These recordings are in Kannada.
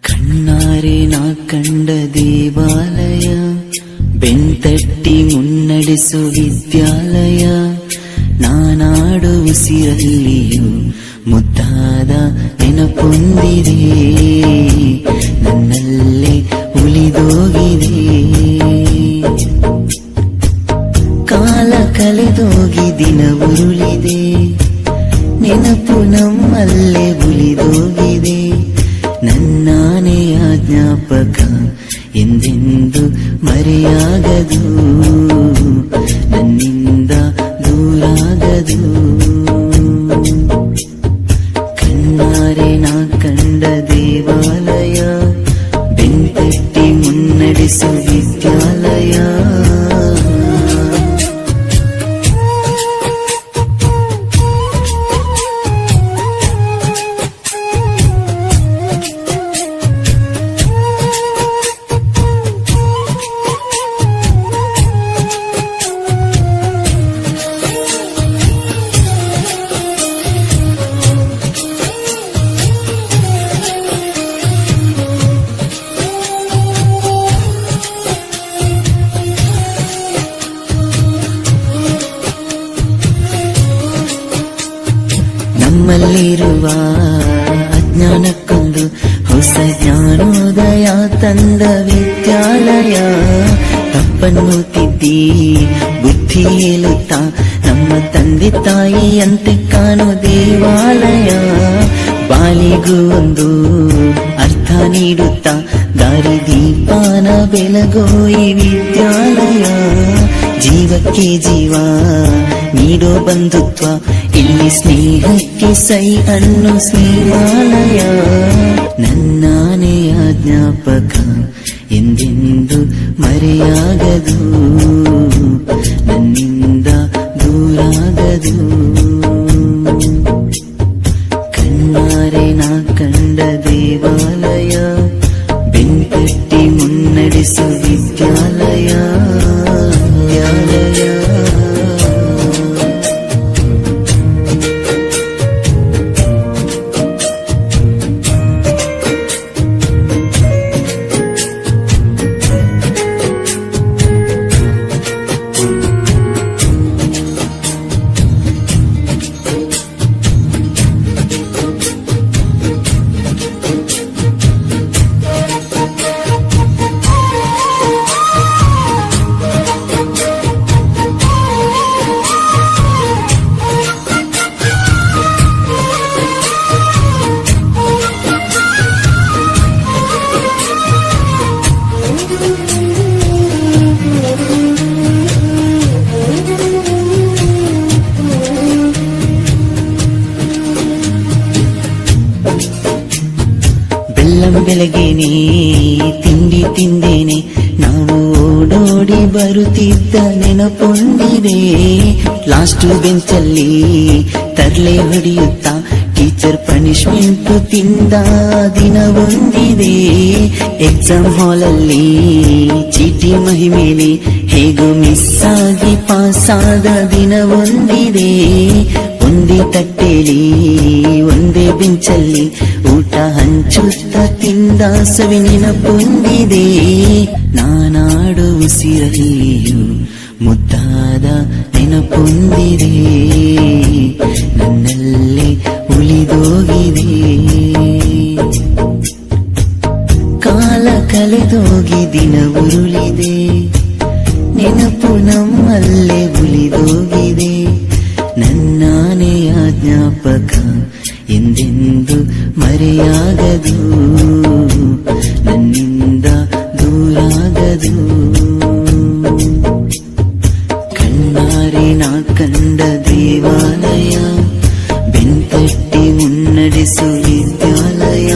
ಕಣ್ಣಾರೆ ನಾ ಕಂಡ ದೇವಾಲಯ, ಬೆಂತಟ್ಟಿ ಮುನ್ನಡೆಸು ವಿದ್ಯಾಲಯ. ನಾನಾಡು ಉಸಿರಲ್ಲಿಯೂ ಮುದ್ದಾದ ನೆನಪೊಂದಿದೆ, ನನ್ನಲ್ಲೇ ಉಳಿದೋಗಿದೆ. ಕಾಲ ಕಳೆದೋಗಿ ದಿನ ಉರುಳಿದೆ, ನೆನಪು ನಮ್ಮಲ್ಲೇ ಉಳಿದೋಗಿದೆ. ನನ್ನಾನೆಯ ಜ್ಞಾಪಕ ಎಂದೆಂದು ಮರೆಯಾಗದು, ನನ್ನಿಂದ ದೂರಾಗದು. ಕಣ್ಣಾರೆ ನಾ ಕಂಡ ದೇವಾಲಯ, ಬೆಂತಟ್ಟಿ ಮುನ್ನಡೆಸು ವಿದ್ಯಾಲಯ. ನಮ್ಮಲ್ಲಿರುವ ಅಜ್ಞಾನಕ್ಕೊಂದು ಹೊಸ ಜ್ಞಾನೋದಯ ತಂದ ವಿದ್ಯಾಲಯ. ತಪ್ಪನ್ನು ತಿದ್ದಿ ಬುದ್ಧಿ ಹೇಳುತ್ತಾ ನಮ್ಮ ತಂದೆ ತಾಯಿಯಂತೆ ಕಾಣೋ ದೇವಾಲಯ. ಬಾಲಿಗೂ ಒಂದು ಅರ್ಥ ನೀಡುತ್ತಾ ದಾರಿ ದೀಪಾನ ಬೆಳಗೋ ಈ ವಿದ್ಯಾಲಯ. ಜೀವಕ್ಕೆ ಜೀವ ನೀಡೋ ಬಂಧುತ್ವ, ಇಲ್ಲಿ ಸ್ನೇಹಕ್ಕೆ ಸೈ ಅನ್ನೋ ಸ್ನೇಹಾಲಯ. ನನ್ನಾನೆಯ ಜ್ಞಾಪಕ ಎಂದೆಂದು ಮರೆಯಾಗದು, ನನ್ನಿಂದ ದೂರಾಗದು. ಕಣ್ಣಾರೆ ನಾ ಕಂಡ ದೇವಾಲಯ, ಬೆಂತಟ್ಟಿ ಮುನ್ನಡೆಸು ವಿದ್ಯಾಲಯ. ಬೆಳಗ್ಗೆನೆ ತಿಂಡಿ ತಿಂದೇನೆ, ನಾವು ಓಡೋಡಿ ಬರುತ್ತಿದ್ದ ನೆನಪೊಂದಿದೆ. ಲಾಸ್ಟ್ ಬೆಂಚಲ್ಲಿ ತರ್ಲೆ ಹೊಡೆಯುತ್ತಾ ಟೀಚರ್ ಪನಿಷ್ಮೆಂಟ್ ತಿಂದ ದಿನ ಒಂದಿದೆ. ಎಕ್ಸಾಮ್ ಹಾಲಲ್ಲಿ ಚೀಟಿ ಮಹಿಮೇಲೆ ಹೇಗೋ ಮಿಸ್ ಆಗಿ ಪಾಸಾದ ದಿನ ಒಂದಿದೆ. ಒಂದೇ ತಟ್ಟೆಲಿ ಒಂದೇ ಬೆಂಚಲ್ಲಿ ಊಟ ಹಂಚುತ್ತ ತಿಂದ ಸವಿ ನೆನಪೊಂದಿದೆ. ನಾನಾಡು ಉಸಿರಲ್ಲಿಯೂ ಮುದ್ದಾದ ನೆನಪೊಂದಿದೆ, ನನ್ನಲ್ಲೇ ಉಳಿದೋಗಿದೆ. ಕಾಲ ಕಳೆದೋಗಿ ದಿನ ಉರುಳಿದೆ, ನೆನಪು ನಮ್ಮಲ್ಲೇ ಉಳಿದೋಗಿದೆ. ನನ್ನಾನೆಯ ಜ್ಞಾಪಕ ಎಂದೆಂದು ಮರೆಯಾಗದು, ನನ್ನಿಂದ ದೂರಾಗದು. ಕಣ್ಣಾರೆ ನಾ ಕಂಡ ದೇವಾಲಯ, ಬೆಂತಟ್ಟಿ ಮುನ್ನಡೆಸು ವಿದ್ಯಾಲಯ.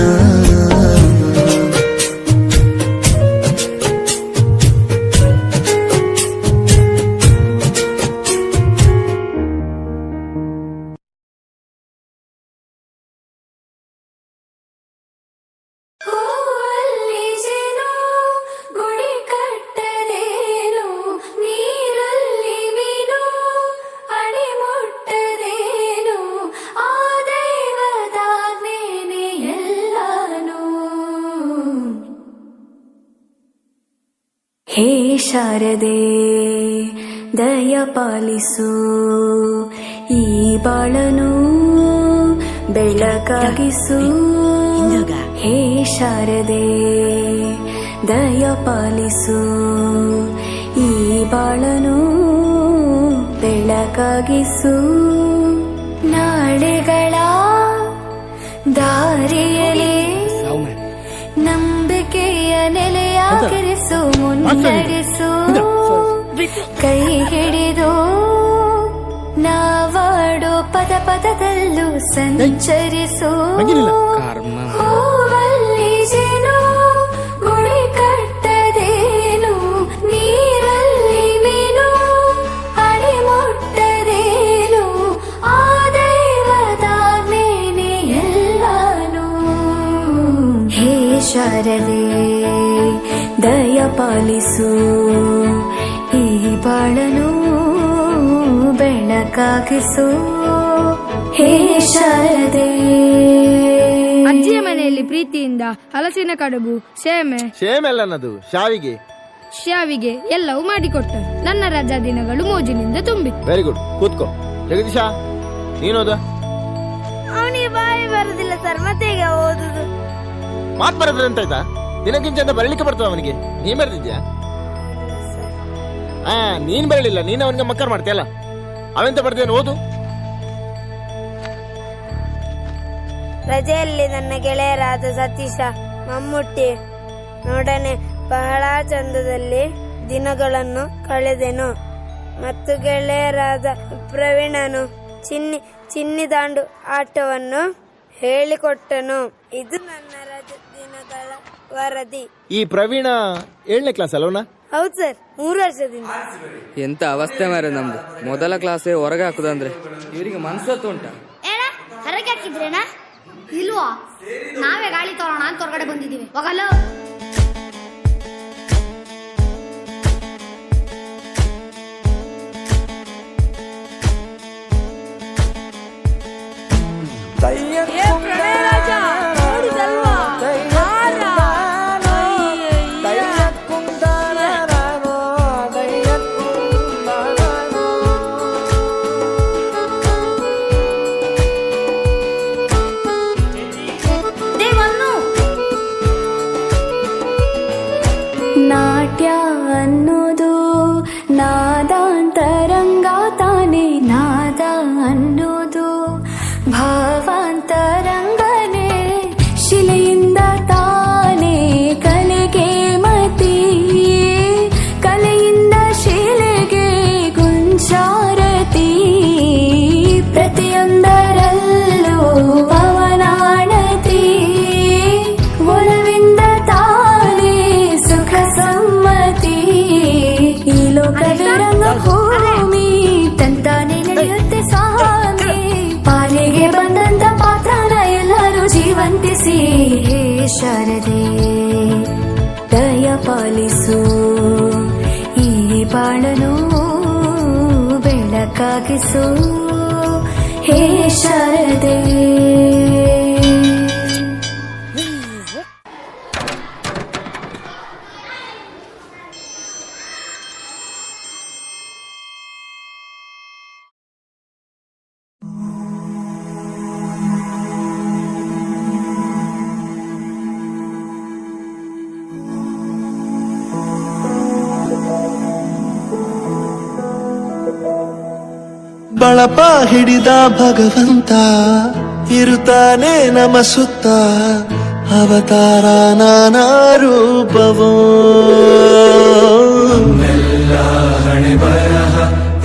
ಹೇ ಶಾರದೆ ದಯ ಪಾಲಿಸು, ಈ ಬಾಳನು ಬೆಳಕಾಗಿಸು. ಹೇ ಶಾರದೆ ದಯ ಪಾಲಿಸು, ಈ ಬಾಳನು ಬೆಳಕಾಗಿಸು. ನಾಳೆಗಳ ದಾರಿಯಲ್ಲಿ ನಂಬಿಕೆಯ ನೆಲೆಯಾಗಿರಿಸು, ಮುನ್ನಡೆಸು. ಕೈ ಹಿಡಿದು ನಾವಾಡೋ ಪದ ಪದದಲ್ಲೂ ಸಂಚರಿಸು. ಹೂವಲ್ಲಿ ಜೇನು ಗುಳಿ ಕಟ್ಟದೇನು, ನೀರಲ್ಲಿ ಮೀನು ಅಡಿ ಮುಟ್ಟದೇನು, ಆ ದೈವದಾಜ್ಞೆನೇ ಎಲ್ಲಾನು. ಹೇ ಶಾರದೆ ದಯ ಪಾಲಿಸು, ಈ ಬಾಳನು ಬೆಳಕಾಗಿಸು. ಹೇ ಶಾರದೆ. ಅಜ್ಜಿಯ ಮನೆಯಲ್ಲಿ ಪ್ರೀತಿಯಿಂದ ಹಲಸಿನ ಕಡುಬು, ಸೇಮೆ ಅಲ್ಲನದು ಶಾವಿಗೆ ಎಲ್ಲವೂ ಮಾಡಿಕೊಟ್ಟರು. ನನ್ನ ರಜಾ ದಿನಗಳು ಮೋಜಿನಿಂದ ತುಂಬಿತ್ತು. ವೆರಿ ಗುಡ್, ಕೂತ್ಕೋ. ಜಗದೀಶ, ನೀನೋದ? ಅವನಿಗೆ ಬಾಯಿ ಬರುದಿಲ್ಲ ಸರ್, ಮತ್ತೆ ಈಗ ಓದುದು. ಮಾತ್ ಬರೋದ್ರೆ ಅಂತಾಯ್ತಾ? ದಿನಕ್ಕಿಂತ ಬರಲಿಕ್ಕೆ ಬರ್ತದ ಅವನಿಗೆ? ನೀ ಬರೆದಿದ್ಯಾ? ನೀನ್ ಬರಲಿಲ್ಲ, ನೀನ್ ಅವನಿಗೆ ಮಕ್ಕರ್ ಮಾಡ್ತೀಯಲ್ಲ. ಅವೆಂತ ಬರ್ದೇನು, ಓದು. ರಜೆಯಲ್ಲಿ ನನ್ನ ಗೆಳೆಯರಾದ ಸತೀಶ, ಮಮ್ಮುಟ್ಟಿ ನೋಡನೆ ಬಹಳ ಚಂದದಲ್ಲಿ ದಿನಗಳನ್ನು ಕಳೆದೆನು. ಮತ್ತು ಗೆಳೆಯರಾದ ಪ್ರವೀಣನು ಚಿನ್ನಿ ದಾಂಡು ಆಟವನ್ನು ಹೇಳಿಕೊಟ್ಟನು. ಇದು ನನ್ನ ರಜೆ ದಿನಗಳ ವರದಿ. ಈ ಪ್ರವೀಣ 7ನೇ ಕ್ಲಾಸ್ ಅಲ್ವನ? ಹೌದು ಸರ್, 3 ವರ್ಷದಿಂದ. ಎಂತ ಅವಸ್ಥೆ ಮಾರೆ ನಮ್ದು. ಮೊದಲ ಕ್ಲಾಸೇ ಹೊರಗೆ ಹಾಕುದಂದ್ರೆ ಇವರಿಗೆ ಮನ್ಸತ್ತು ಉಂಟ? ಹೊರಗೆ ಹಾಕಿದ್ರೇನಾ? ಇಲ್ವಾ, ನಾವೇ ಗಾಳಿ ತರೋಣ ಅಂತ ಹೊರಗಡೆ ಬಂದಿದ್ದೀವಿ. ಹೋಗಲ್ಲ. ನಾಟ್ಯ ಅನ್ನೋದು ನಾದಾಂತರಂಗ ತಾನೆ, ನಾದ ಅನ್ನೋದು ಭಾವಾಂತರಂಗನೇ. ಶಿಲೆಯಿಂದ ತಾನೇ ಕಲೆಗೆ ಮತಿ, ಕಲೆಯಿಂದ ಶಿಲೆಗೆ ಗುಂಚಾರತಿ. ಪ್ರತಿಯೊಂದರಲ್ಲೂ ಪವನಾಣತಿ, ಒಲವಿಂದ ತಾನೇ ಸುಖ ಸಮ್ಮತಿ. ಈ ಲೋಕದ ರಂಗಭೂಮಿ ತಂತಾನೆ ನಡೆಯುತ್ತೆ ಸ್ವಾಮಿ. ಪಾಲಿಗೆ ಬಂದಂತ ಪಾತ್ರನ ಎಲ್ಲರೂ ಜೀವಂತಿಸಿ. ಹೇ ಶಾರದೆ ದಯ ಪಾಲಿಸು, ಈ ಬಾಳನು ಬೆಳಕಾಗಿಸು. ಹೇ ಶಾರದೆ. ಬಳಪ ಹಿಡಿದ ಭಗವಂತ ಇರುತ್ತಾನೆ ನಮ ಸುತ್ತ, ಅವತಾರ ನಾನಾ ರೂಪವೋ. ಹಣೆ ಬರಹ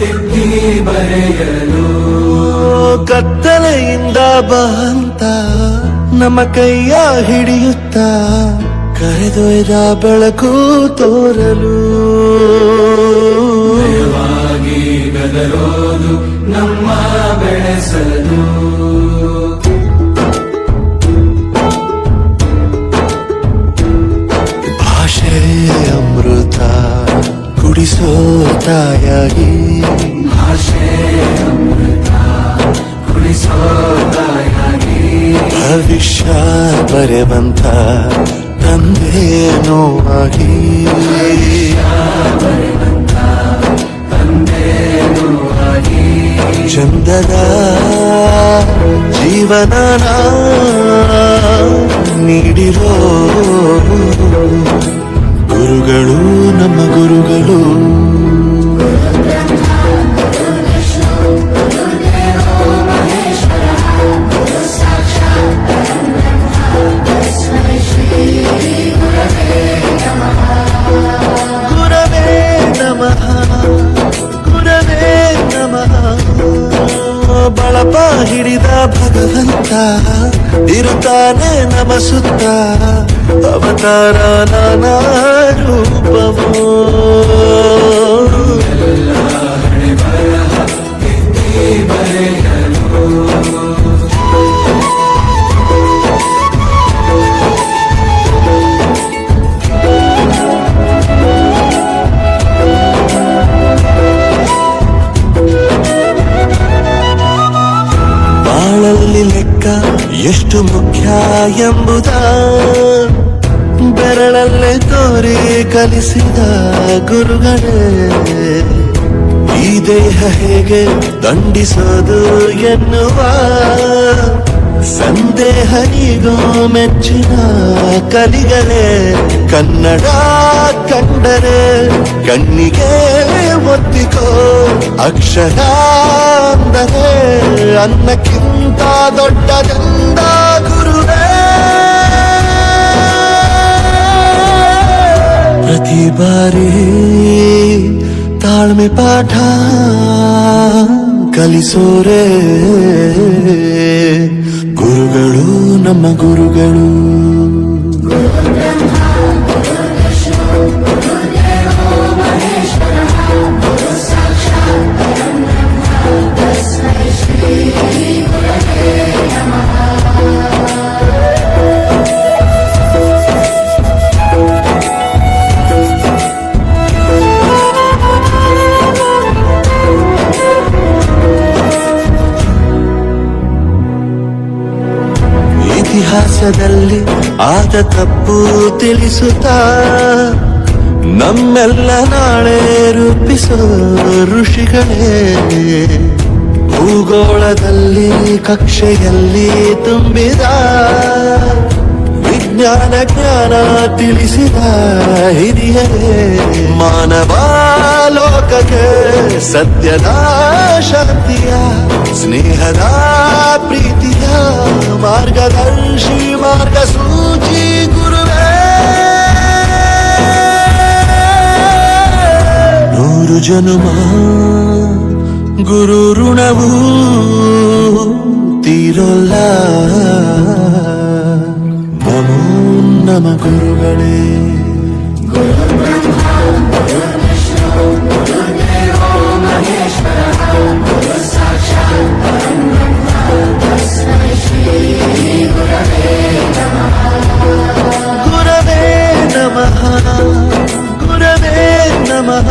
ತಿದ್ದಿ ಬರೆಯಲು ಕತ್ತಲೆಯಿಂದ ಬಂತ ನಮ್ಮ ಕೈಯ ಹಿಡಿಯುತ್ತ, ಕರೆದೊಯ್ದ ಬೆಳಕು ತೋರಲು. ಗದರೋದು ನಮ್ಮ ಬೆಳೆಸಲು. ಭಾಷೆ ಅಮೃತ ಕುಡಿಸೋ ತಾಯಾಗಿ, ಭಾಷೆ ಅಮೃತ ಕುಡಿಸೋ ತಾಯಾಗಿ. ಭವಿಷ್ಯ ಬರೆವಂತ ತಂದೆ ನೋವಾಗಿ, ಜೀವನ ನೀಡಿರೋ ಗುರುಗಳು ನಮ್ಮ ಗುರುಗಳು. ಗುರವೇ ನಮಃ ಗುರವೇ ನಮಃ. ಬಳಪ ಹಿಡಿದ ಭಗವಂತ ಇರುತ್ತಾನೆ ನಮ ಸುತ್ತ, ಅವತಾರ ನಾನಾ ರೂಪವೋ. ಬಾಳಲ್ಲಿ ಲೆಕ್ಕ ಎಷ್ಟು ಮುಖ್ಯ ಎಂಬುದ ಬೆರಳಲ್ಲೇ ತೋರಿ ಕಲಿಸಿದ ಗುರುಗಳೇ. ಈ ದೇಹ ಹೇಗೆ ದಂಡಿಸೋದು ಎನ್ನುವ ಸಂದೇಹ ನೀಗೋ ಮೆಚ್ಚಿನ ಕಲಿಗಳೇ. ಕನ್ನಡ ಕಂಡರೆ ಕಣ್ಣಿಗೆ ಒತ್ತಿಕೋ, ಅಕ್ಷರ ಅಂದರೆ ಅನ್ನಕ್ಕಿಂತ ದೊಡ್ಡದೆಂದ ಗುರುವೇ. ಪ್ರತಿ ಬಾರಿ ತಾಳ್ಮೆ ಪಾಠ ಕಲಿಸೋರೆ ಗುರುಗಳು ನಮ್ಮ ಗುರುಗಳು. ಇತಿಹಾಸದಲ್ಲಿ ಆದ ತಪ್ಪು ತಿಳಿಸುತ್ತಾ ನಮ್ಮೆಲ್ಲ ನಾಳೆ ರೂಪಿಸೋ ಋಷಿಗಳೇ. ಭೂಗೋಳದಲ್ಲಿ ಕಕ್ಷೆಯಲ್ಲಿ ತುಂಬಿದ ವಿಜ್ಞಾನ ಜ್ಞಾನ ತಿಳಿಸಿದ ಹಿರಿಯರೇ. ಮಾನವ ಲೋಕಕ್ಕೆ ಸತ್ಯದ ಶಾಂತಿಯ ಸ್ನೇಹದ ಪ್ರೀತಿಯ ಮಾರ್ಗದರ್ಶಿ ಮಾರ್ಗಸೂಚಿ ಗುರುವೇ. 100 ಜನುಮ ಗುರು ಋಣವು ತೀರೋಲ್ಲ. ನಮೋ ನಮ ಗುರುಗಳೇ. ಗುರವೇ ನಮಃ ಗುರವೇ ನಮಃ.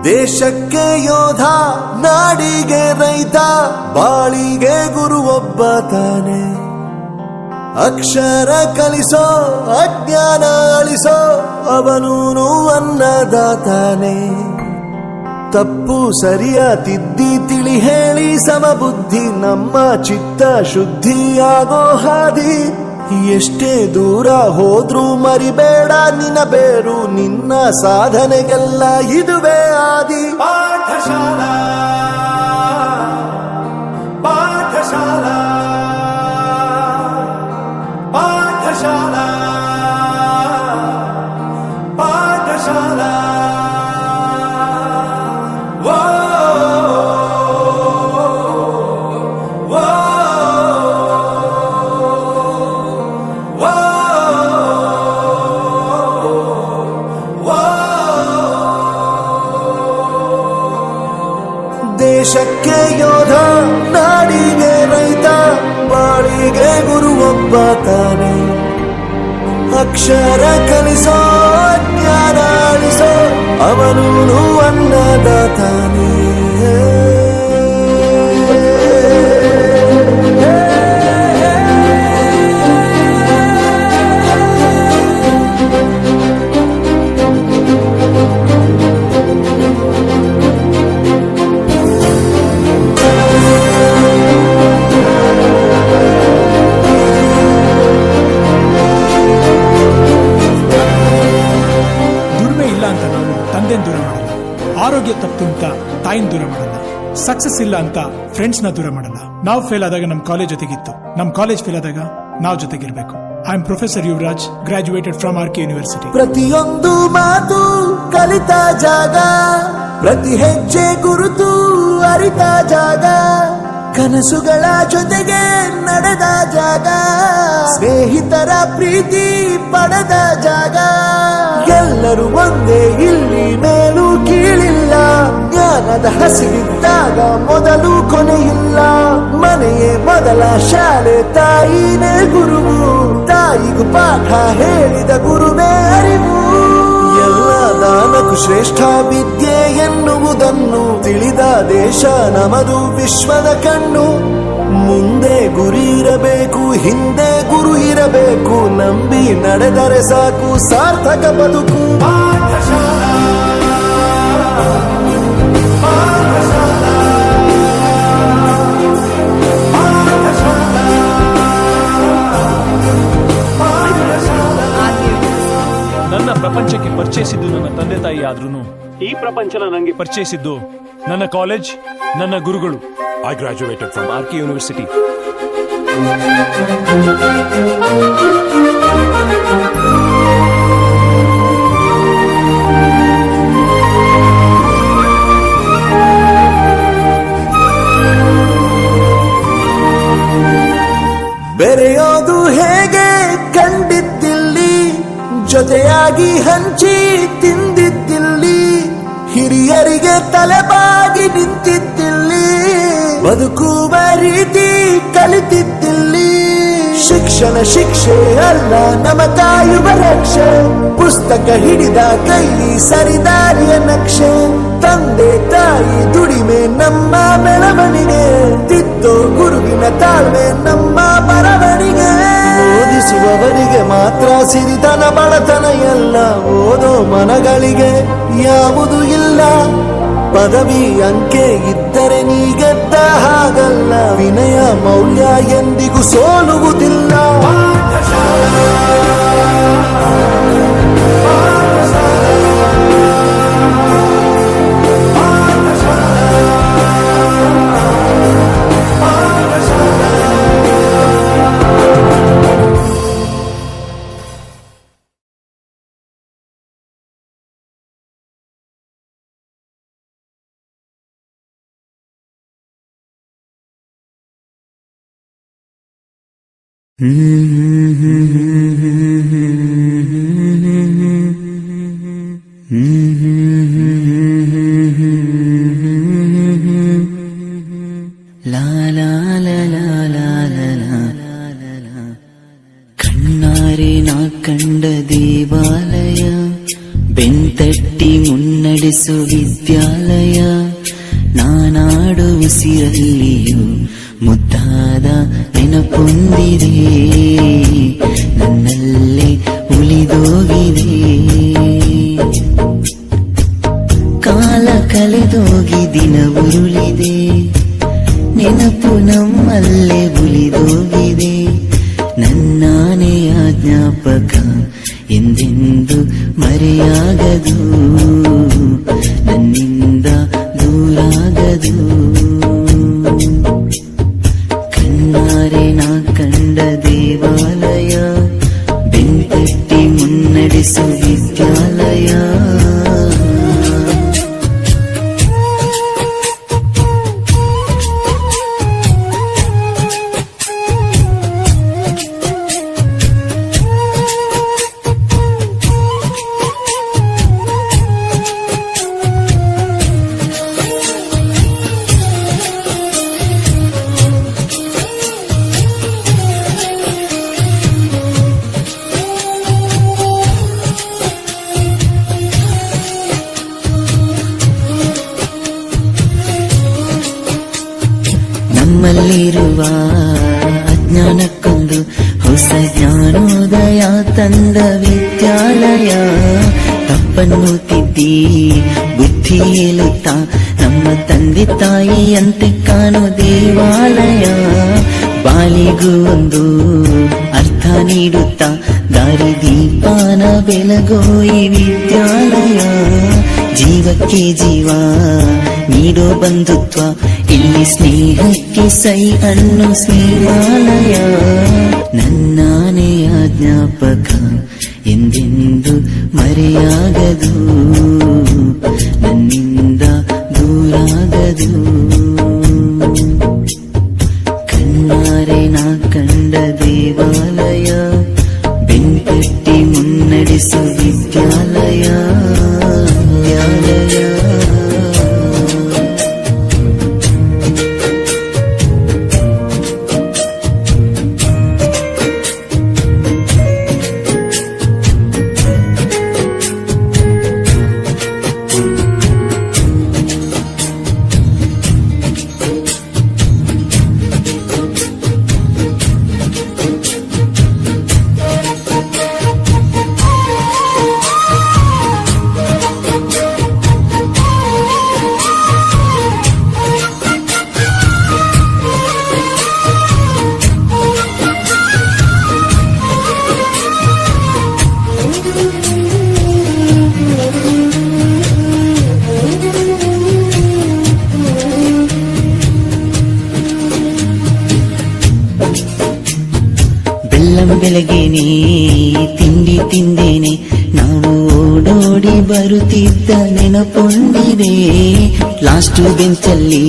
ದೇಶಕ್ಕೆ ಯೋಧ, ನಾಡಿಗೆ ರೈತ, ಬಾಳಿಗೆ ಗುರು ಒಬ್ಬ ತಾನೆ. ಅಕ್ಷರ ಕಲಿಸೋ ಅಜ್ಞಾನ ಅಳಿಸೋ ಅವನೂನು ಅನ್ನದಾತಾನೆ. ತಪ್ಪು ಸರಿಯ ತಿದ್ದಿ ತಿಳಿ ಹೇಳಿ ಸಮಬುದ್ಧಿ ನಮ್ಮ ಚಿತ್ತ ಶುದ್ಧಿಯಾಗೋ ಹಾದಿ. ಎಷ್ಟೇ ದೂರ ಹೋದ್ರೂ ಮರಿಬೇಡ ನಿನ್ನ ಬೇರು, ನಿನ್ನ ಸಾಧನೆಗೆಲ್ಲ ಇದುವೇ ಆದಿ. ಪಾಠಶಾಲಾ ಪಾಠಶಾಲಾ ಪಾಠಶಾಲಾ ಪಾಠಶಾಲಾ. ದೇಶಕ್ಕೆ ಯೋಧ, ನಾಡಿಗೆ ರೈತ, ಬಾಳಿಗೆ ಗುರು ಒಬ್ಬ ತಾನೆ. ಅಕ್ಷರ ಕಲಿಸೋ, ಜ್ಞಾನ ಅಳಿಸೋ, ಅವನೂನು ಅನ್ನದಾತಾನೆ. ದೂರ ಮಾಡಲ್ಲ, ಆರೋಗ್ಯ ತಪ್ಪು ಅಂತ ತಾಯಿನ ದೂರ ಮಾಡಲ್ಲ, ಸಕ್ಸಸ್ ಇಲ್ಲ ಅಂತ ಫ್ರೆಂಡ್ಸ್ ನ ದೂರ ಮಾಡಲ್ಲ. ನಾವು ಫೇಲ್ ಆದಾಗ ನಮ್ ಕಾಲೇಜ್ ಜೊತೆಗಿತ್ತು, ನಮ್ ಕಾಲೇಜ್ ಫೇಲ್ ಆದಾಗ ನಾವು ಜೊತೆಗಿರ್ಬೇಕು. I am professor Yuvraj, graduated from R K university. ಪ್ರತಿಯೊಂದು ಮಾತು ಕಲಿತ ಜಾಗ, ಪ್ರತಿ ಹೆಜ್ಜೆ ಗುರುತು ಅರಿತ ಜಾಗ, ಕನಸುಗಳ ಜೊತೆಗೆ ನಡೆದ ಜಾಗ, ಸ್ನೇಹಿತರ ಪ್ರೀತಿ ಪಡೆದ ಜಾಗ. ಎಲ್ಲರೂ ಒಂದೇ, ಇಲ್ಲಿ ಮೇಲೂ ಕೀಳಿಲ್ಲ, ಜ್ಞಾನದ ಹಸಿವಿದ್ದಾಗ ಮೊದಲು ಕೊನೆಯಿಲ್ಲ. ಮನೆಯೇ ಮೊದಲ ಶಾಲೆ, ತಾಯಿನೇ ಗುರುವು, ತಾಯಿಗೂ ಪಾಠ ಹೇಳಿದ ಗುರುವೇ ಅರಿವು. ಎಲ್ಲ ದಾನಕ್ಕೂ ಶ್ರೇಷ್ಠ ವಿದ್ಯೆ ಎನ್ನುವುದನ್ನು ತಿಳಿದ ದೇಶ ನಮದು, ವಿಶ್ವದ ಕಣ್ಣು. ಮುಂದೆ ಗುರಿ ಇರಬೇಕು, ಹಿಂದೆ ಗುರು ಇರಬೇಕು, ನಂಬಿ ನಡೆದರೆ ಸಾಕು ಸಾರ್ಥಕ ಬದುಕು. ನನ್ನ ಪ್ರಪಂಚಕ್ಕೆ ಪರಿಚಯಿಸಿದ್ದು ನನ್ನ ತಂದೆ ತಾಯಿ ಆದ್ರೂ ಈ ಪ್ರಪಂಚನ ನನಗೆ ಪರಿಚಯಿಸಿದ್ದು ನನ್ನ ಕಾಲೇಜ್, ನನ್ನ ಗುರುಗಳು. I graduated from R K university. ಬೆರೆಯೋದು ಹೇಗೆ ಕಂಡಿದ್ದಿಲ್ಲಿ, ಜೊತೆಯಾಗಿ ಹಂಚಿ ತಿಂದಿದ್ದಿಲ್ಲಿ, ಹಿರಿಯರಿಗೆ ತಲೆಬಾಗಿ ನಿಂತಿದ್ದಿಲ್ಲಿ, ಬದುಕುವ ರೀತಿ ಕಲಿತಿದ್ದಿಲ್ಲಿ. ಶಿಕ್ಷಣ ಶಿಕ್ಷೆ ಅಲ್ಲ, ನಮ ಕಾಯುವ ರಕ್ಷೆ, ಪುಸ್ತಕ ಹಿಡಿದ ಕೈ ಸರಿದಾರಿಯ ನಕ್ಷೆ. ತಂದೆ ತಾಯಿ ದುಡಿಮೆ ನಮ್ಮ ಬೆಳವಣಿಗೆ, ತಿದ್ದೋ ಗುರುವಿನ ತಾಳ್ಮೆ ನಮ್ಮ ಬರವಣಿಗೆ. ಓದಿಸುವವರಿಗೆ ಮಾತ್ರ ಸಿರಿತನ ಬಡತನ ಎಲ್ಲ, ಓದೋ ಮನಗಳಿಗೆ ಯಾವುದು ಇಲ್ಲ. ಪದವಿ ಅಂಕೆ ಇದ್ದರೆ ನೀ ಗೆದ್ದ ಹಾಗಲ್ಲ, ವಿನಯ ಮೌಲ್ಯ ಎಂದಿಗೂ ಸೋಲುವುದಿಲ್ಲ. ಕಣ್ಣಾರೆ ನಾ ಕಂಡ ದೇವಾಲಯ, ಬೆಂತಟ್ಟಿ ಮುನ್ನಡೆಸು ವಿದ್ಯಾಲಯ. ನಾನಾಡು ಉಸಿರಲ್ಲಿಯೂ ಮುದ್ದಾದ ನೆನಪೊಂದಿದೆ, ನನ್ನಲ್ಲೇ ಉಳಿದೋಗಿದೆ. ಕಾಲ ಕಳೆದೋಗಿ ದಿನ ಉರುಳಿದೆ, ನೆನಪು ನಮ್ಮಲ್ಲೇ ಉಳಿದೋಗಿದೆ. ನನ್ನಾನೆಯ ಜ್ಞಾಪಕ ಎಂದೆಂದು ಮರೆಯಾಗದು, ನನ್ನಿಂದ ದೂರಾಗದು. ಕಣ್ಣಾರೆ ನಾ ಕಂಡ ದೇವಾಲಯ, ಬೆಂತಟ್ಟಿ ಮುನ್ನಡೆಸು ವಿದ್ಯಾಲಯ. ನಮ್ಮಲ್ಲಿರುವ ಅಜ್ಞಾನಕ್ಕೊಂದು ಹೊಸ ಜ್ಞಾನೋದಯ ತಂದ ವಿದ್ಯಾಲಯ. ತಪ್ಪನ್ನು ತಿದ್ದಿ ಬುದ್ಧಿ ಹೇಳುತ್ತಾ ನಮ್ಮ ತಂದೆ ತಾಯಿಯಂತೆ ಕಾಣೋ ದೇವಾಲಯ. ಬಾಳಿಗೂ ಒಂದು ಅರ್ಥ ನೀಡುತ್ತಾ ದಾರಿ ದೀಪಾನ ಬೆಳಗೋ ಈ ವಿದ್ಯಾಲಯ. ಜೀವಕ್ಕೆ ಜೀವ ನೀಡೋ ಬಂಧುತ್ವ, ಇಲ್ಲಿ ಸ್ನೇಹಕ್ಕೆ ಸೈ ಅನ್ನೋ ಸ್ನೇಹಾಲಯ. ನನ್ನಾನೆಯ ಜ್ಞಾಪಕ ಎಂದೆಂದು ಮರೆಯಾಗದು, ನನ್ನಿಂದ ದೂರಾಗದು. ಕಣ್ಣಾರೆ ನಾ ಕಂಡ ದೇವಾಲಯ, ಬೆಂಕಟ್ಟಿ ಮುನ್ನಡೆಸು ವಿದ್ಯಾಲಯ. ಬೆಳಗ್ಗೆನೆ ತಿಂಡಿ ತಿಂದೇನೆ, ನಾವು ಓಡೋಡಿ ಬರುತ್ತಿದ್ದ ನೆನಪೊಂದಿದೆ. ಲಾಸ್ಟ್ ಬೆಂಚಲ್ಲಿ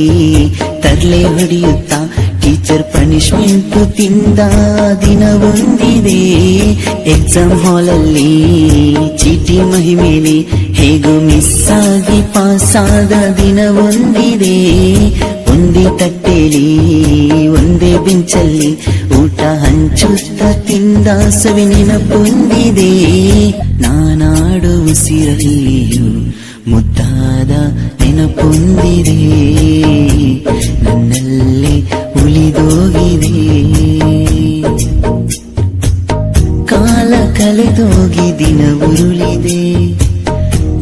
ತರ್ಲೆ ಹೊಡೆಯುತ್ತಾ ಟೀಚರ್ ಪನಿಷ್ಮೆಂಟ್ ತಿಂದ ದಿನ ಒಂದಿದೆ. ಎಕ್ಸಾಮ್ ಹಾಲಲ್ಲಿ ಚೀಟಿ ಮಹಿಮೇಲೆ ಹೇಗೋ ಮಿಸ್ ಆಗಿ ಪಾಸಾದ ದಿನ ಒಂದಿದೆ. ಒಂದೇ ತಟ್ಟೆಲಿ ಒಂದೇ ಬೆಂಚಲ್ಲಿ ಊಟ ಹಂಚುತ್ತ ತಿಂದ ಸವಿ ನೆನಪೊಂದಿದೆ. ನಾನಾಡು ಉಸಿರಲ್ಲಿಯೂ ಮುದ್ದಾದ ನೆನಪೊಂದಿದೆ, ನನ್ನಲ್ಲೇ ಉಳಿದೋಗಿದೆ. ಕಾಲ ಕಳೆದೋಗಿ ದಿನ ಉರುಳಿದೆ,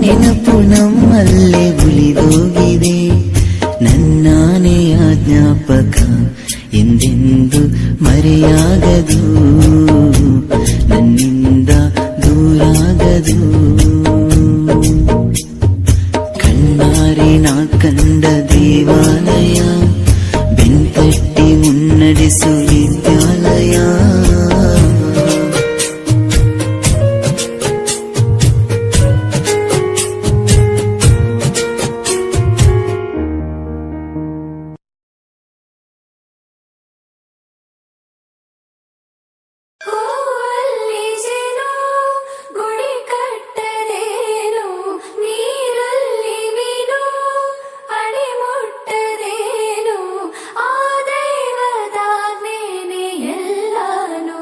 ನೆನಪು ನಮ್ಮಲ್ಲೇ ಉಳಿದೋಗಿದೆ. ನನ್ನಾನೆಯ ಜ್ಞಾಪಕ ಎಂದೆಂದು ಮರೆಯಾಗದು, ನನ್ನಿಂದ ದೂರಾಗದು. ಕಣ್ಣಾರೆ ನಾ ಕಂಡ ದೇವಾಲಯ, ಬೆಂಕಟ್ಟಿ ಮುನ್ನಡೆಸು ವಿದ್ಯಾಲಯ. ಹೂವಲ್ಲಿ ಜೇನು ಗುಡಿ ಕಟ್ಟದೇನು, ನೀರಲ್ಲಿ ಮೀನು ಅಡಿ ಮುಟ್ಟದೇನು, ಆ ದೈವದಾಜ್ಞೆನೇ ಎಲ್ಲಾನು.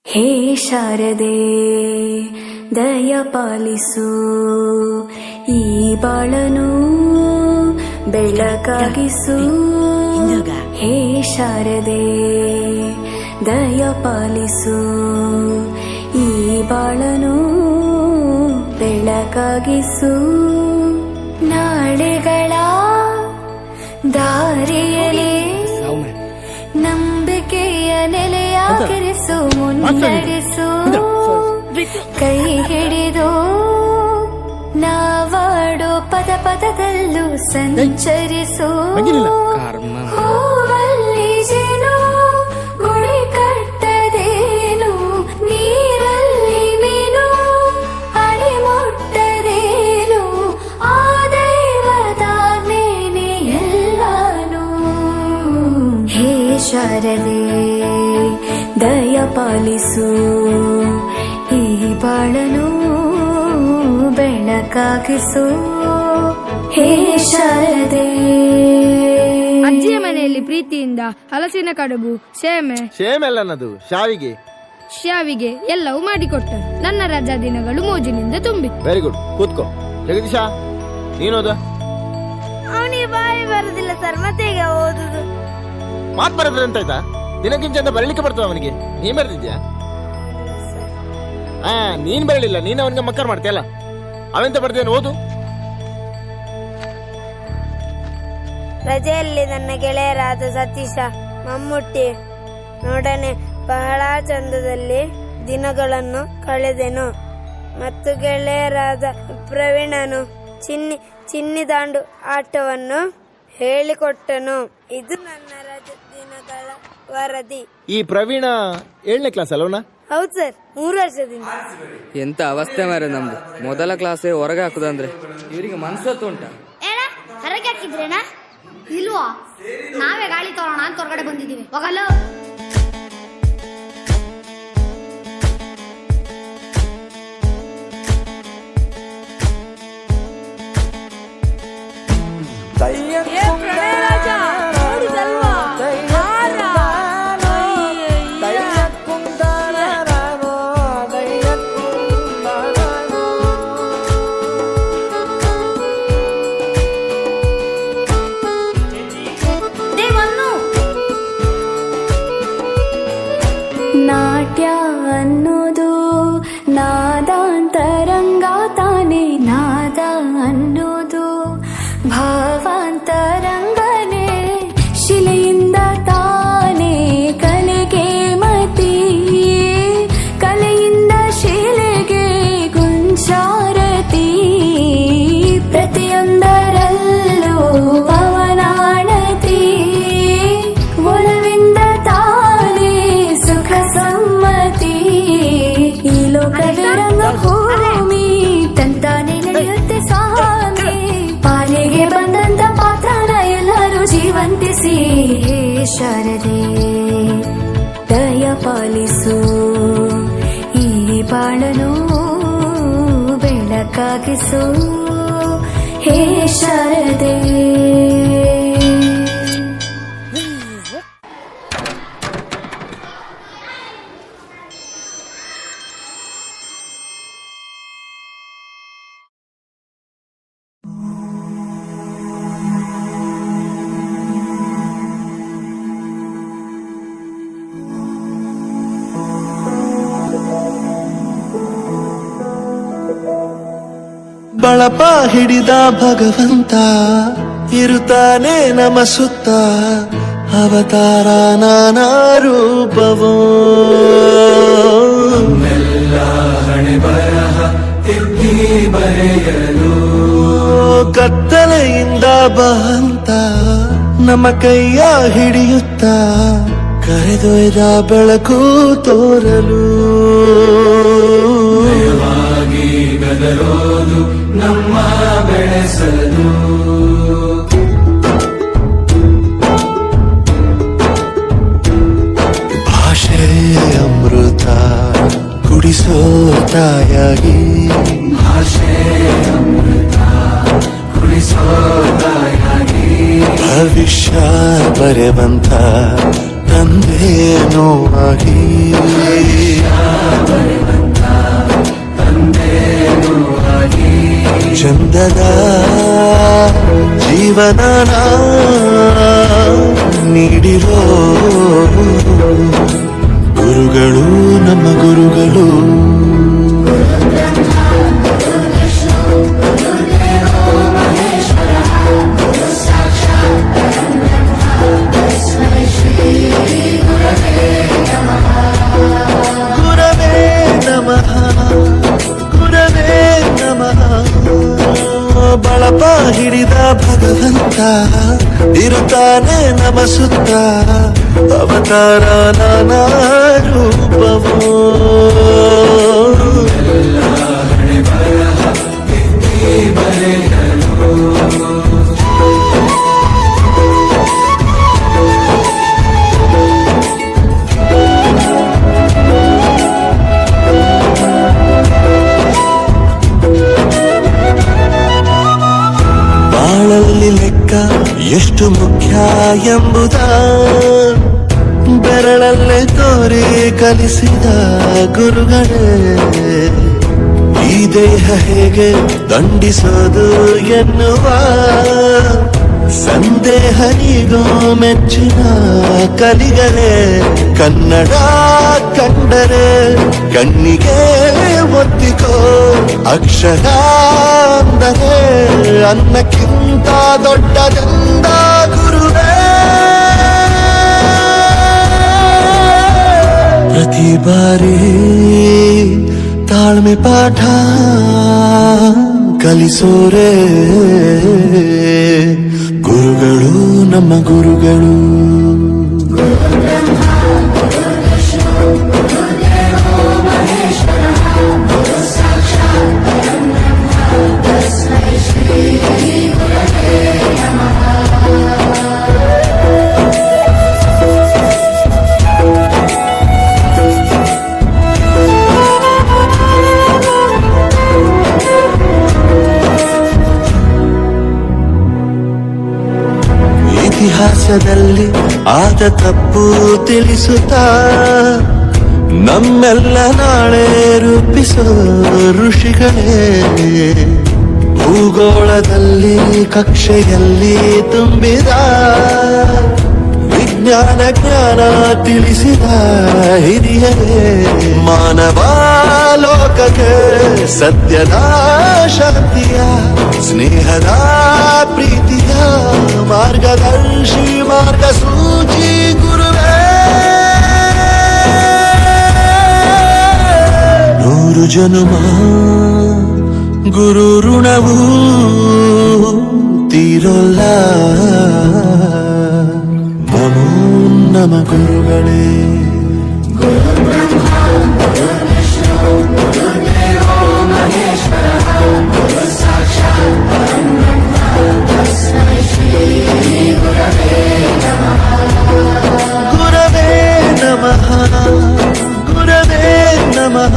ಹೇ ಶಾರದೆ ದಯ ಪಾಲಿಸು, ಈ ಬಾಳನು ಬೆಳಕಾಗಿಸು. ಹೇ ಶಾರದೆ ದಯ ಪಾಲಿಸು, ಈ ಬಾಳನು ಬೆಳಕಾಗಿಸು. ನಾಳೆಗಳ ದಾರಿಯಲ್ಲಿ ನಂಬಿಕೆಯ ನೆಲೆಯಾಗಿರಿಸು, ಮುನ್ನಡೆಸು. ಕೈ ಹಿಡಿದು ನಾವಾಡೋ ಪದ ಪದದಲ್ಲೂ ಸಂಚರಿಸು. ಹೂವಲ್ಲಿ ಜೇನು ಗುಡಿ ಕಟ್ಟದೇನು, ನೀರಲ್ಲಿ ಮೀನು ಅಡಿ ಮುಟ್ಟದೇನು, ಆ ದೈವದಾಜ್ಞೆನೇ ಎಲ್ಲಾನು. ಹೇ ಶಾರದೆ ದಯ ಪಾಲಿಸು, ಈ ಬಾಳನು ಬೆಳಕಾಗಿಸು. ಹೇ ಶಾರದೆ. ಅಜ್ಜಿಯ ಮನೆಯಲ್ಲಿ ಪ್ರೀತಿಯಿಂದ ಹಲಸಿನ ಕಡುಬು, ಸೇಮೆ ಅಲ್ಲನದು ಶಾವಿಗೆ ಶ್ಯಾವಿಗೆ ಎಲ್ಲವೂ ಮಾಡಿಕೊಟ್ಟರು. ನನ್ನ ರಜಾ ದಿನಗಳು ಮೋಜಿನಿಂದ ತುಂಬಿತ್ತು. Very good. ಕೂತ್ಕೋ ಜಗದೀಶ, ನೀನೋದ? ಅವನಿಗೆ ಬಾಯಿ ಬರುದಿಲ್ಲ ಸರ್, ಮತ್ತೆ ಈಗ ಓದುದು. ಮಾತ್ ಬರದ್ರೆ ಅಂತ ಆಯ್ತಾ? ದಿನಕ್ಕಿಂತ ಬರಲಿಕ್ಕೆ ಬರ್ತದ ಅವನಿಗೆ? ನೀ ಬರೆದಿದ್ಯಾ? ನೀನ್ ಬರಲಿಲ್ಲ, ನೀನ್ ಅವನಿಗೆ ಮಕ್ಕರ್ ಮಾಡ್ತೀಯಲ್ಲ. ಅವೆಂತ ಬರ್ದೇನು, ಓದು. ರಜೆಯಲ್ಲಿ ನನ್ನ ಗೆಳೆಯರಾದ ಸತೀಶ, ಮಮ್ಮುಟ್ಟಿ ನೋಡನೆ ಬಹಳ ಚಂದದಲ್ಲಿ ದಿನಗಳನ್ನು ಕಳೆದೆನು. ಮತ್ತು ಗೆಳೆಯರಾದ ಪ್ರವೀಣನು ಚಿನ್ನಿ ದಾಂಡು ಆಟವನ್ನು ಹೇಳಿಕೊಟ್ಟನು. ಇದು ನನ್ನ ರಜೆ ದಿನಗಳ ವರದಿ. ಈ ಪ್ರವೀಣ 7ನೇ ಕ್ಲಾಸ್ ಅಲ್ವನ? ಹೌದು ಸರ್, 3 ವರ್ಷದಿಂದ. ಎಂತ ಅವಸ್ಥೆ ಮಾರೆ ನಮ್ದು. ಮೊದಲ ಕ್ಲಾಸೇ ಹೊರಗೆ ಹಾಕುದಂದ್ರೆ ಇವರಿಗೆ ಮನ್ಸತ್ತು ಉಂಟ? ಏನ ಹೊರಗೆ ಹಾಕಿದ್ರೇನಾ? ಇಲ್ವಾ, ನಾವೇ ಗಾಳಿ ತೋರೋಣ ಅಂತ ಹೊರಗಡೆ ಬಂದಿದ್ದೀವಿ. ಹೋಗಲ್ಲ. ನಾಟ್ಯ ಅನ್ನೋದು ನಾದಾಂತರಂಗ ತಾನೆ, ನಾದ ಅನ್ನೋದು ಭಾವಾಂತರಂಗನೇ, ಶಿಲೆಯಿಂದ ತಾನೇ ಕಲೆಗೆ ಮತಿ, ಕಲೆಯಿಂದ ಶಿಲೆಗೆ ಗುಂಚಾರತಿ, ಪ್ರತಿಯೊಂದರಲ್ಲೂ ಪವನಾಣತಿ, ಒಲವಿಂದ ತಾನೇ ಸುಖ ಸಮ್ಮತಿ, ಈ ಲೋಕದ ರಂಗಭೂಮಿ ತಂತಾನೆ ನಡೆಯುತ್ತೆ ಸ್ವಾಮಿ, ಪಾಲಿಗೆ ಬಂದಂತ ಪಾತ್ರನ ಎಲ್ಲರೂ ಜೀವಂತಿಸಿ, ಹೇ ಶಾರದೆ ದಯ ಪಾಲಿಸು, ಈ ಬಾಳನು ಬೆಳಕಾಗಿಸು, ಹೇ ಶಾರದೆ. ಬಳಪ ಹಿಡಿದ ಭಗವಂತ ಇರುತ್ತಾನೆ ನಮ ಸುತ್ತ, ಅವತಾರ ನಾನಾ ರೂಪವೋ, ಹಣೆ ಬರಹ ತಿದ್ದಿ ಬರೆಯಲು, ಕತ್ತಲೆಯಿಂದ ಬಂತ ನಮ್ಮ ಕೈಯ ಹಿಡಿಯುತ್ತ, ಕರೆದೊಯ್ದ ಬೆಳಕು ತೋರಲು, ಗದರೋದು ನಮ್ಮ ಬೆಳೆಸಲು, ಭಾಷೆ ಅಮೃತ ಕುಡಿಸೋ ತಾಯಾಗಿ, ಭಾಷೆ ಅಮೃತ ಕುಡಿಸೋ ತಾಯಾಗಿ, ಭವಿಷ್ಯ ಬರೆವಂತ ತಂದೆನೂ ಆಗಿ, ಚಂದದ ಜೀವನ ನೀಡಿರೋ ಗುರುಗಳು ನಮ್ಮ ಗುರುಗಳು, ಗುರವೇ ನಮಃ ಗುರವೇ ನಮಃ. ಬಳಪ ಹಿಡಿದ ಭಗವಂತ ಇರುತ್ತಾನೆ ನಮ ಸುತ್ತ, ಅವತಾರ ನಾನಾ ರೂಪವೋ, ಬಾಳಲ್ಲಿ ಲೆಕ್ಕ ಎಷ್ಟು ಮುಖ್ಯ ಎಂಬುದ ಬೆರಳಲ್ಲೇ ತೋರಿ ಕಲಿಸಿದ ಗುರುಗಳೇ, ಈ ದೇಹ ಹೇಗೆ ದಂಡಿಸೋದು ಎನ್ನುವ ಸಂದೇಹನಿಗೋ ಮೆಚ್ಚಿನ ಕಲಿಗಳೇ ಕನ್ನಡ ಕಂಡರೆ ಕಣ್ಣಿಗೆ ಒತ್ತಿಕೋ ಅಕ್ಷರ ಅಂದರೆ ಅನ್ನಕ್ಕಿಂತ ದೊಡ್ಡದೆಂದ ಗುರುವೇ ಪ್ರತಿ ಬಾರಿ ತಾಳ್ಮೆ ಪಾಠ ಕಲಿಸೋರೆ ಗುರುಗಳು ನಮ್ಮ ಗುರುಗಳು ಇತಿಹಾಸದಲ್ಲಿ ಆದ ತಪ್ಪು ತಿಳಿಸುತ್ತಾ ನಮ್ಮೆಲ್ಲ ನಾಳೆ ರೂಪಿಸೋ ಋಷಿಗಳೇ ಭೂಗೋಳದಲ್ಲಿ ಕಕ್ಷೆಯಲ್ಲಿ ತುಂಬಿದ ವಿಜ್ಞಾನ ಜ್ಞಾನ ತಿಳಿಸಿದ ಹಿರಿಯರೇ ಮಾನವ ಲೋಕಕ್ಕೆ ಸತ್ಯದ ಶಾಂತಿಯ ಸ್ನೇಹದ ಪ್ರೀತಿಯ ಮಾರ್ಗದರ್ಶಿ ಮಾರ್ಗಸೂಚಿ ಗುರುವೇ ನೂರು ಜನುಮ ಗುರು ಋಣವು ತೀರೋಲ್ಲ ನಮೋ ನಮ ಗುರುಗಳೇ ಗುರವೇ ನಮಃ ಗುರವೇ ನಮಃ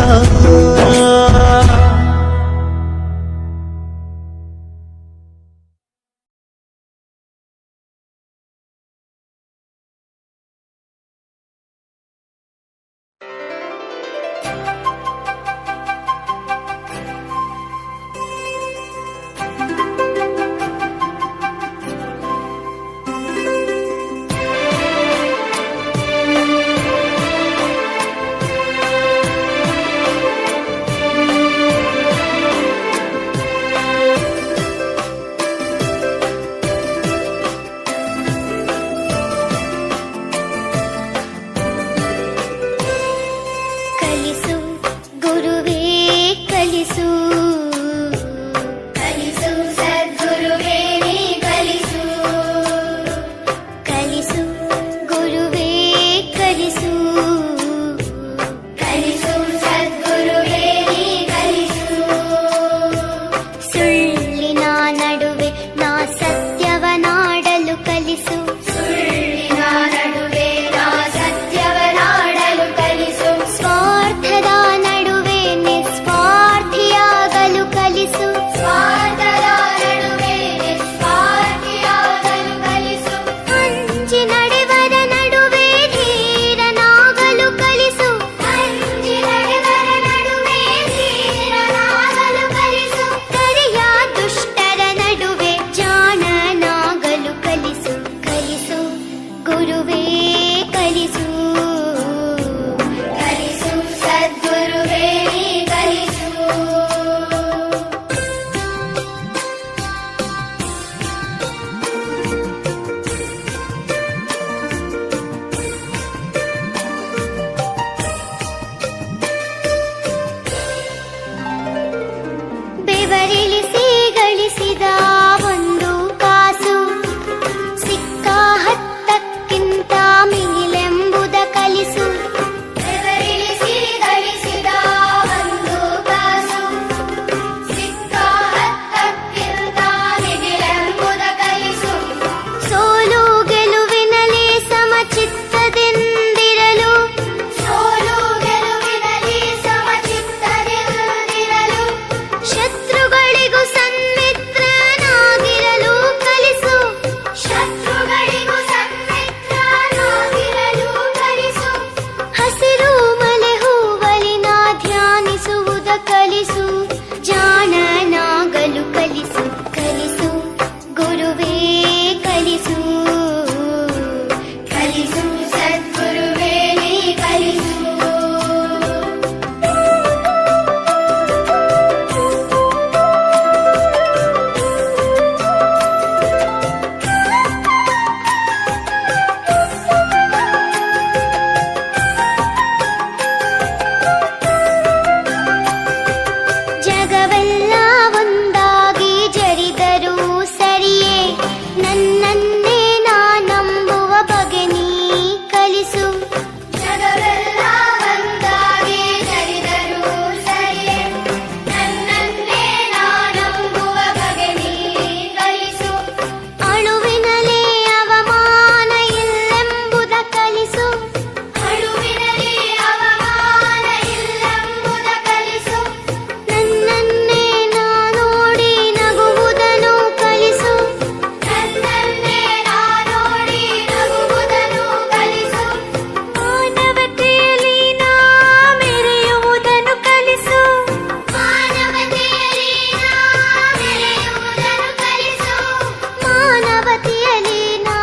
ಖ್ಯಾತಿಯಲಿ ನಾ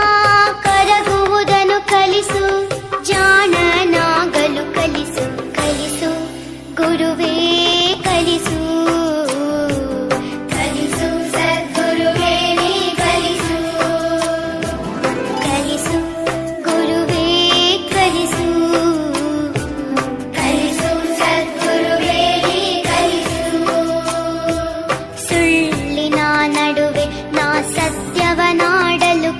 ಕರಗುವುದನ್ನು ಕಲಿಸು, ಜಾಣನಾಗಲು ಕಲಿಸು, ಕಲಿಸು ಗುರುವೇ ಕಲಿಸು, ಕಲಿಸು ಸದ್ಗುರುವೇ ನೀ ಕಲಿಸು, ಕಲಿಸು ಗುರುವೇ ಕಲಿಸು, ಕಲಿಸು ಸದ್ಗುರುವೇ ನೀ ಕಲಿಸು. ಸುಳ್ಳಿನ ನಡುವೆ ನಾ ಸತ್ಯವನಾಡಲು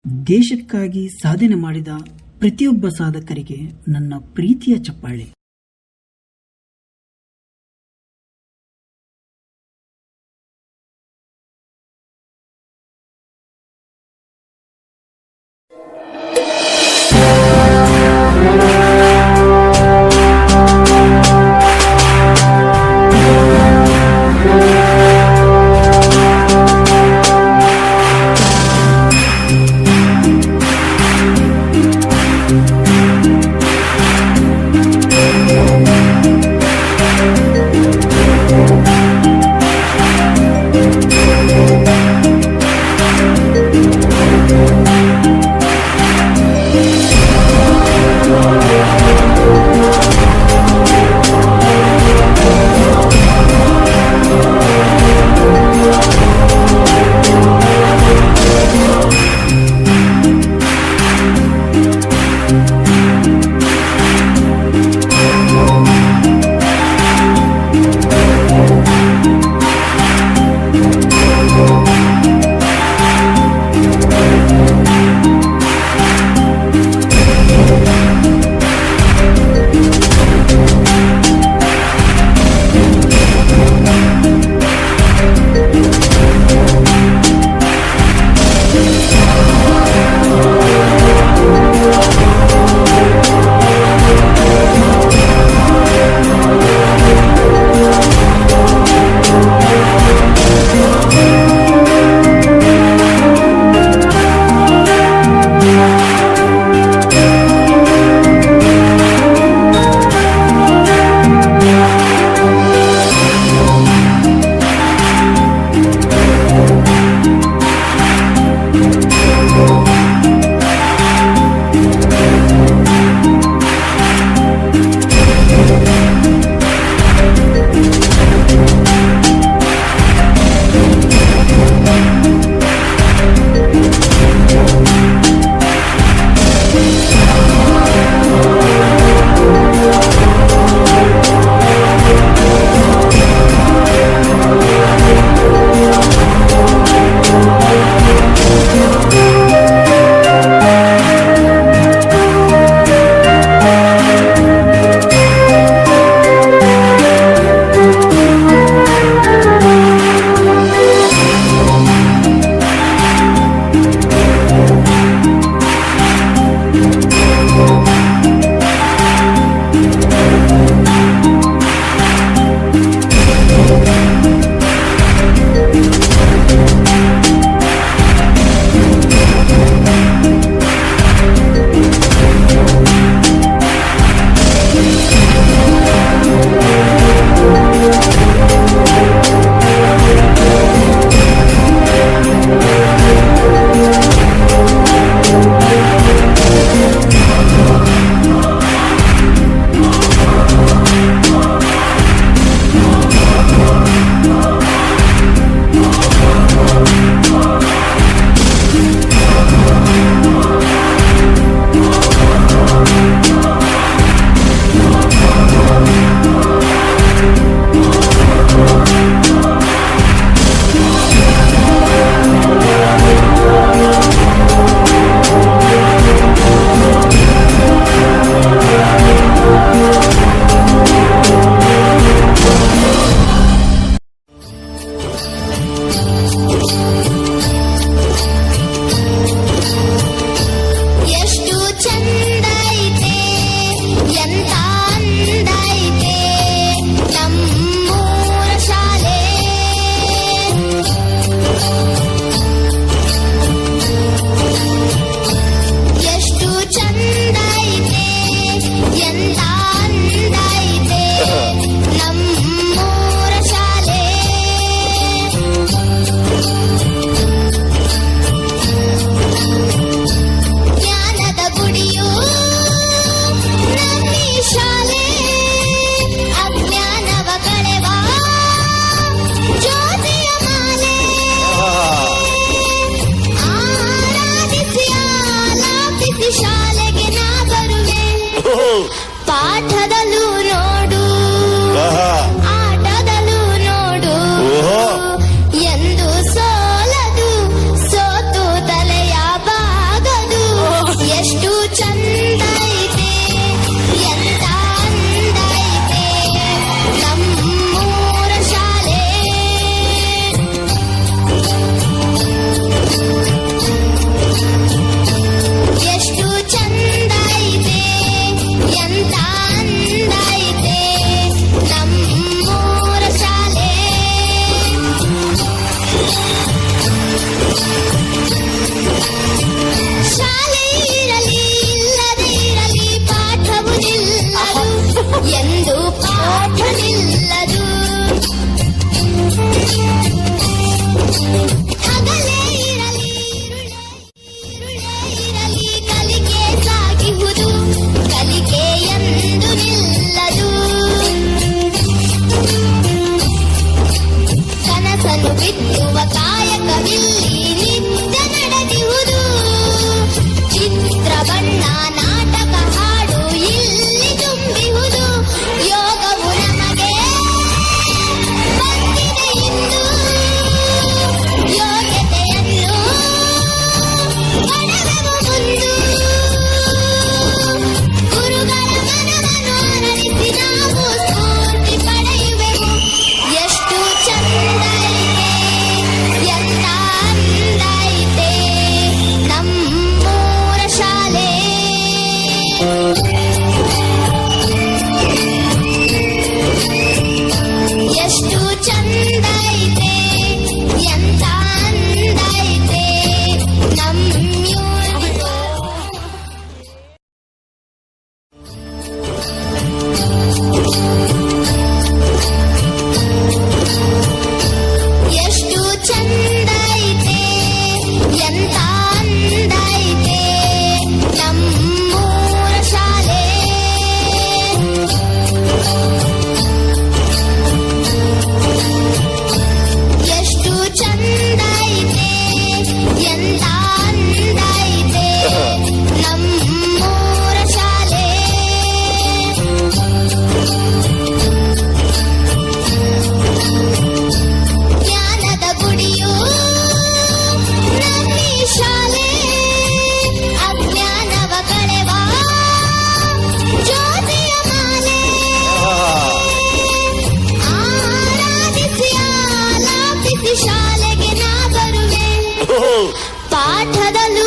ದೇಶಕ್ಕಾಗಿ ಸಾಧನೆ ಮಾಡಿದ ಪ್ರತಿಯೊಬ್ಬ ಸಾಧಕರಿಗೆ ನನ್ನ ಪ್ರೀತಿಯ ಚಪ್ಪಾಳೆ. ಶಾಲೆ ಇರಲಿ ಇಲ್ಲದೆ ಇರಲಿ ಪಾಠವು ನಿಲ್ಲದು ಎಂದು ಪಾಠ ನಿಲ್ಲದು. ಹಗಲೇ ಇರಲಿ ഇരുളೇ ಇರಲಿ ಕಲಿಕೆ ಸಾಗಿಹುದು ಕಲಿಕೆ ಎಂದು ನಿಲ್ಲದು. ಕನಸನ್ನು ಬಿತ್ತುವ ಕಾಯಕವಿಲ್ಲಿ ನಿತ್ಯ ನಡೆದಿಹುದು. ಚಿತ್ರ ಬಣ್ಣ ನಾಟಕ ಹಾಡು ಇಲ್ಲಿ ತುಂಬಿಹುದು. ಯೋಗವು ನಮಗೆ ಬಂದಿದೆ ಇಂದು ಯೋಗ್ಯತೆಯನ್ನು ಪಡೆವೆವು ಮುಂದು. ಗುರುಗಳ ಮನವನ್ನು ಅರಳಿಸಿ ನಾವು ಸ್ಫೂರ್ತಿ ಪಡೆಯುವೆವು. ಎಷ್ಟು ಚಂದ ಐತೆ ಎಂತ ಅಂದ ಐತೆ ನಮ್ಮೂರ ಶಾಲೆ. ಎಷ್ಟು ಚಂದ ಐತೆ ಎಂತ ಅಂದ ಐತೆ ನಮ್ಮೂರ. ಎಷ್ಟು ಚಂದ ಐತೆ ಎಂತ ಅಂದ ಐತೆ ನಮ್ಮೂರ ಶಾಲೆ. ಎಷ್ಟು ಚಂದ ಐತೆ ಎಂತ ಅಂದ ಐತೆ ನಮ್ಮೂರ ಶಾಲೆ. ಜ್ಞಾನದ ಗುಡಿಯು ನಮ್ಮಿ ಶಾಲೆ. ಅಜ್ಞಾನವ ಕಳೆವ ಜ್ಯೋತಿಯ ಮಾಲೆ. ಆರಾಧಿಸಿ ಆಲಾಪಿಸಿ ಶಾಲೆಗೆ ನಾ ಬರುವೆ. ಪಾಠದಲ್ಲೂ